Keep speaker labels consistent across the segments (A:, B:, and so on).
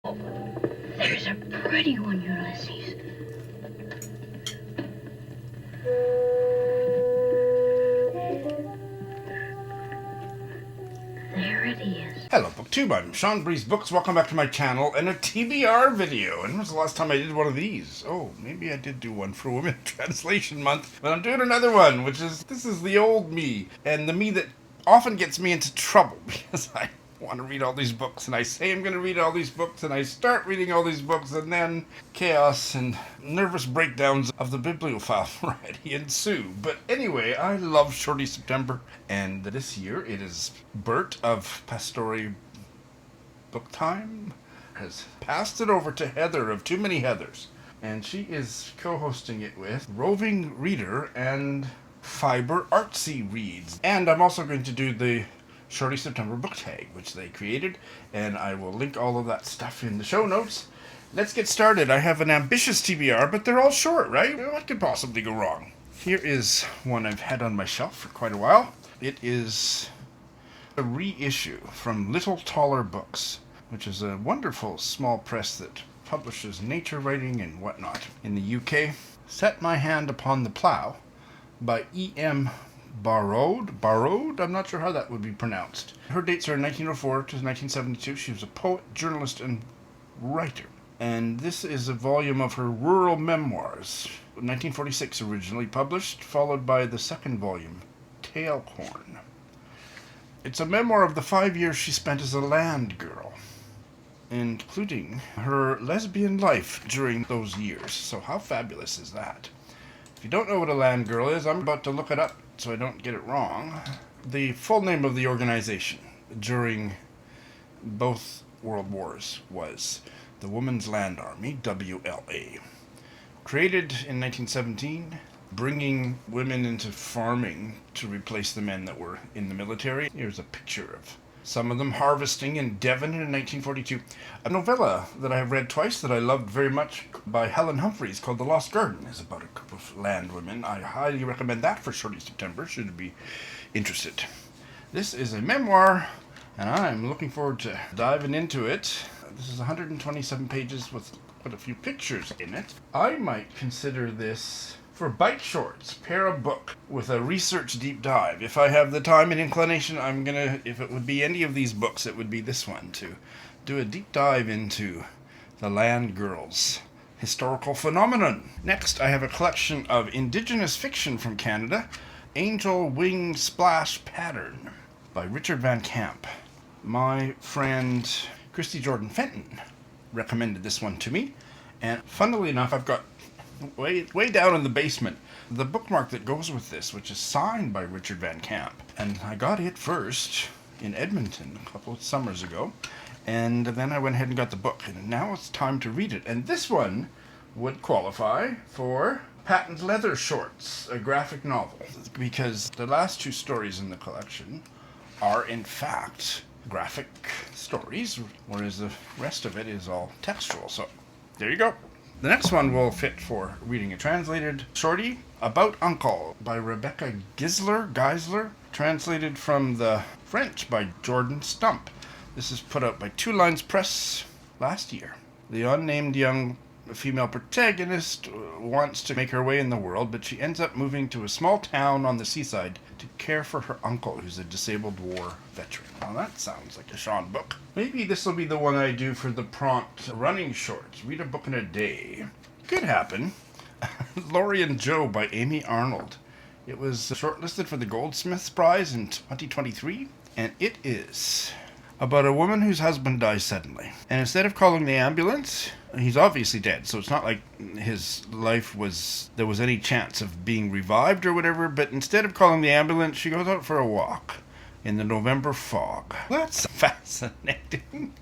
A: There's a pretty one, Ulysses. There it is.
B: Hello, BookTube. I'm Sean Breeze Books. Welcome back to my channel and a TBR video. And when was the last time I did one of these? Oh, maybe I did do one for Women Translation Month. But I'm doing another one, this is the old me. And the me that often gets me into trouble because I want to read all these books, and I say I'm going to read all these books, and I start reading all these books, and then chaos and nervous breakdowns of the bibliophile variety ensue. But anyway, I love Shorty September, and this year it is Bert of Pastore Book Time has passed it over to Heather of Too Many Heathers, and she is co-hosting it with Roving Reader and Fiber Artsy Reads. And I'm also going to do the Shorty September book tag, which they created, and I will link all of that stuff in the show notes. Let's get started. I have an ambitious TBR, but they're all short, right? What could possibly go wrong? Here is one I've had on my shelf for quite a while. It is a reissue from Little Taller Books, which is a wonderful small press that publishes nature writing and whatnot in the UK. Set My Hand Upon the Plough by E.M. Barraud? I'm not sure how that would be pronounced. Her dates are 1904 to 1972. She was a poet, journalist, and writer. And this is a volume of her rural memoirs, 1946 originally published, followed by the second volume, Tailcorn. It's a memoir of the 5 years she spent as a land girl, including her lesbian life during those years. So how fabulous is that? If you don't know what a land girl is, I'm about to look it up so I don't get it wrong. The full name of the organization during both World Wars was the Women's Land Army, WLA. Created in 1917, bringing women into farming to replace the men that were in the military. Here's a picture of some of them harvesting in Devon in 1942. A novella that I have read twice that I loved very much by Helen Humphreys called The Lost Garden is about a group of land women. I highly recommend that for Shorty September, should you be interested. This is a memoir, and I'm looking forward to diving into it. This is 127 pages with quite a few pictures in it. I might consider this for bite shorts, pair a book with a research deep dive. If I have the time and inclination, if it would be any of these books, it would be this one, to do a deep dive into the land girls historical phenomenon. Next, I have a collection of indigenous fiction from Canada, Angel Wing Splash Pattern by Richard Van Camp. My friend Christy Jordan Fenton recommended this one to me, and funnily enough, I've got way down in the basement the bookmark that goes with this, which is signed by Richard Van Camp. And I got it first in Edmonton a couple of summers ago, and then I went ahead and got the book, and now it's time to read it. And this one would qualify for Patent Leather Shorts, a graphic novel, because the last two stories in the collection are in fact graphic stories, whereas the rest of it is all textual. So there you go. The next one will fit for reading a translated shorty, About Uncle by Rebecca Gisler, translated from the French by Jordan Stump. This is put out by Two Lines Press last year. The unnamed young female protagonist wants to make her way in the world, but she ends up moving to a small town on the seaside to care for her uncle, who's a disabled war veteran. Now that sounds like a Sean book. Maybe this will be the one I do for the prompt running shorts. Read a book in a day. Could happen. Laurie and Joe by Amy Arnold. It was shortlisted for the Goldsmiths Prize in 2023, and it is about a woman whose husband dies suddenly. And instead of calling the ambulance, he's obviously dead, so it's not like there was any chance of being revived or whatever, but instead of calling the ambulance, she goes out for a walk in the November fog. That's fascinating.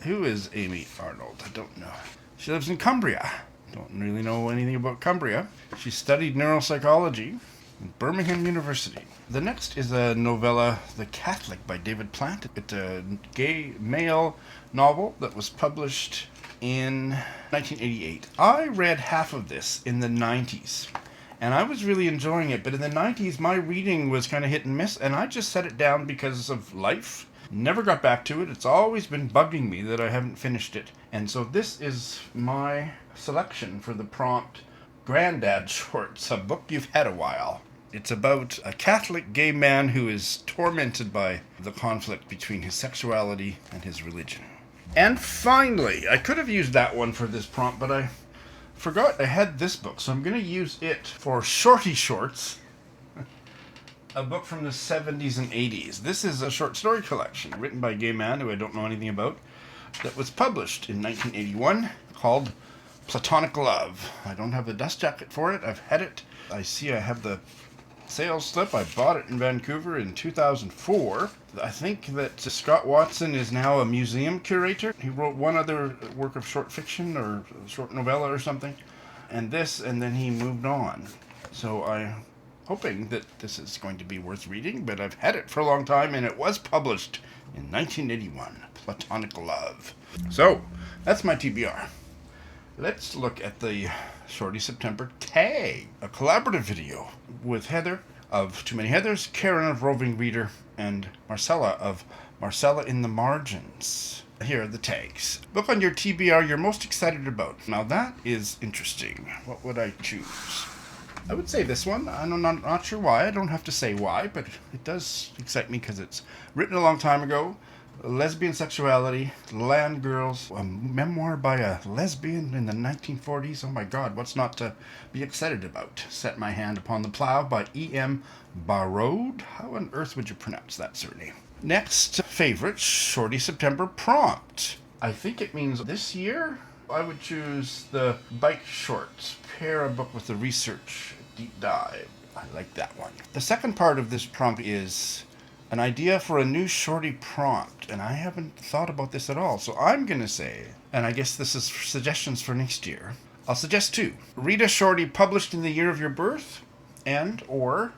B: Who is Amy Arnold? I don't know. She lives in Cumbria. Don't really know anything about Cumbria. She studied neuropsychology at Birmingham University. The next is a novella, The Catholic by David Plante. It's a gay male novel that was published in 1988. I read half of this in the 90s, and I was really enjoying it, but in the 90s my reading was kind of hit and miss, and I just set it down because of life Never got back to it. It's always been bugging me that I haven't finished it. And so this is my selection for the prompt Granddad Shorts, a book you've had a while. It's about a Catholic gay man who is tormented by the conflict between his sexuality and his religion. And finally, I could have used that one for this prompt, but I forgot I had this book, so I'm going to use it for Shorty Shorts, a book from the 70s and 80s. This is a short story collection written by a gay man who I don't know anything about that was published in 1981 called Platonic Love. I don't have the dust jacket for it. I've had it. I see I have the sales slip. I bought it in Vancouver in 2004. I think that Scott Watson is now a museum curator. He wrote one other work of short fiction or short novella or something, and then he moved on. So I'm hoping that this is going to be worth reading, but I've had it for a long time, and it was published in 1981, Platonic Love. So, that's my TBR. Let's look at the Shorty September tag, a collaborative video with Heather of Too Many Heathers, Karen of Roving Reader, and Marcella of Marcella in the Margins. Here are the tags. Book on your TBR you're most excited about. Now that is interesting. What would I choose? I would say this one. I'm not sure why. I don't have to say why, but it does excite me because it's written a long time ago. Lesbian Sexuality, Land Girls, a memoir by a lesbian in the 1940s. Oh my God, what's not to be excited about? Set My Hand Upon the Plough by E.M. Barraud. How on earth would you pronounce that surname? Next favorite, Shorty September prompt. I think it means this year. I would choose the Bike Shorts. Pair a book with the research deep dive. I like that one. The second part of this prompt is an idea for a new Shorty prompt, and I haven't thought about this at all, so I'm going to say, and I guess this is suggestions for next year, I'll suggest two. Read a Shorty published in the year of your birth, or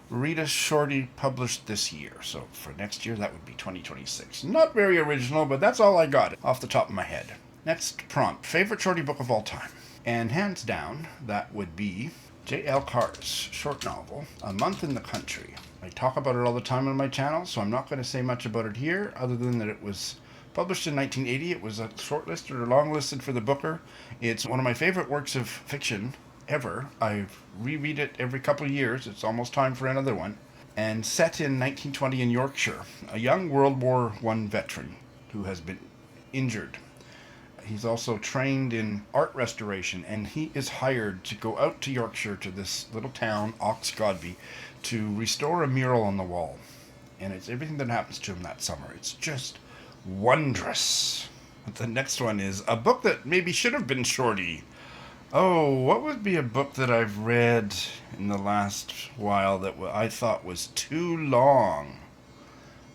B: read a Shorty published this year. So for next year, that would be 2026. Not very original, but that's all I got off the top of my head. Next prompt, favorite Shorty book of all time. And hands down, that would be J.L. Carr's short novel, A Month in the Country. I talk about it all the time on my channel, so I'm not going to say much about it here, other than that it was published in 1980. It was shortlisted or longlisted for the Booker. It's one of my favorite works of fiction ever. I reread it every couple of years. It's almost time for another one. And set in 1920 in Yorkshire, a young World War I veteran who has been injured. He's also trained in art restoration, and he is hired to go out to Yorkshire to this little town, Oxgodby, to restore a mural on the wall. And it's everything that happens to him that summer. It's just wondrous. The next one is a book that maybe should have been Shorty. Oh, what would be a book that I've read in the last while that I thought was too long?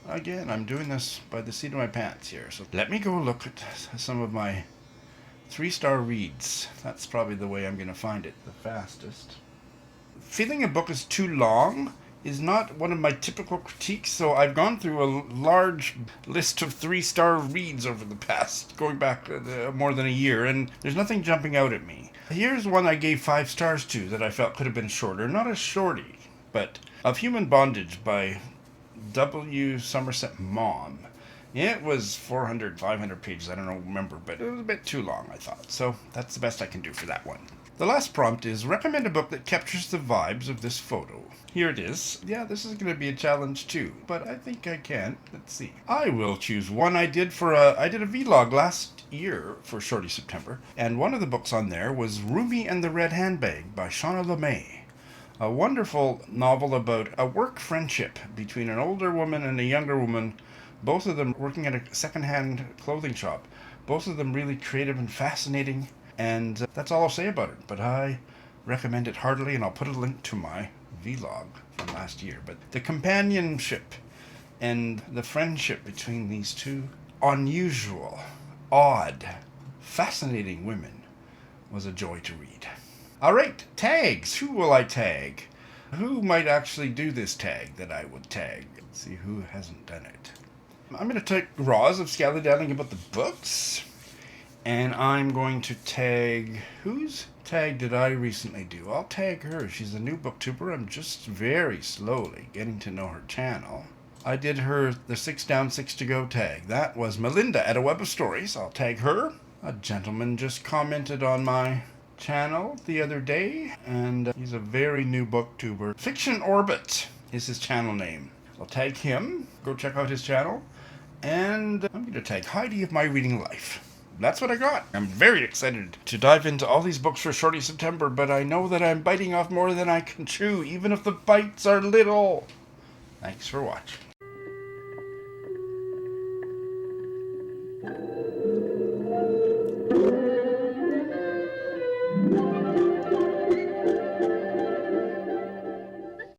B: Again, I'm doing this by the seat of my pants here, so let me go look at some of my 3-star reads. That's probably the way I'm going to find it the fastest. Feeling a book is too long is not one of my typical critiques, so I've gone through a large list of 3-star reads over the past, going back more than a year, and there's nothing jumping out at me. Here's one I gave 5 stars to that I felt could have been shorter. Not a shorty, but Of Human Bondage by W. Somerset Maugham. It was 400, 500 pages, I don't remember, but it was a bit too long, I thought. So that's the best I can do for that one. The last prompt is recommend a book that captures the vibes of this photo. Here it is. Yeah, this is going to be a challenge too, but I think I can. Let's see. I will choose one I did a vlog last year for Shorty September, and one of the books on there was Rumi and the Red Handbag by Shawna Lemay. A wonderful novel about a work friendship between an older woman and a younger woman, both of them working at a second-hand clothing shop. Both of them really creative and fascinating, and that's all I'll say about it. But I recommend it heartily, and I'll put a link to my vlog from last year. But the companionship and the friendship between these two unusual, odd, fascinating women was a joy to read. All right, tags. Who will I tag? Who might actually do this tag that I would tag? Let's see who hasn't done it. I'm going to take Ros of Scallydandling about the books. And I'm going to tag... Whose tag did I recently do? I'll tag her. She's a new booktuber. I'm just very slowly getting to know her channel. I did her the 6 down, 6 to go tag. That was Melinda at A Web of Stories. I'll tag her. A gentleman just commented on my channel the other day, and he's a very new booktuber. FictionOrbit is his channel name. I'll tag him. Go check out his channel. And I'm going to tag Heidi of My Reading Life. That's what I got. I'm very excited to dive into all these books for Shorty September, but I know that I'm biting off more than I can chew, even if the bites are little. Thanks for watching.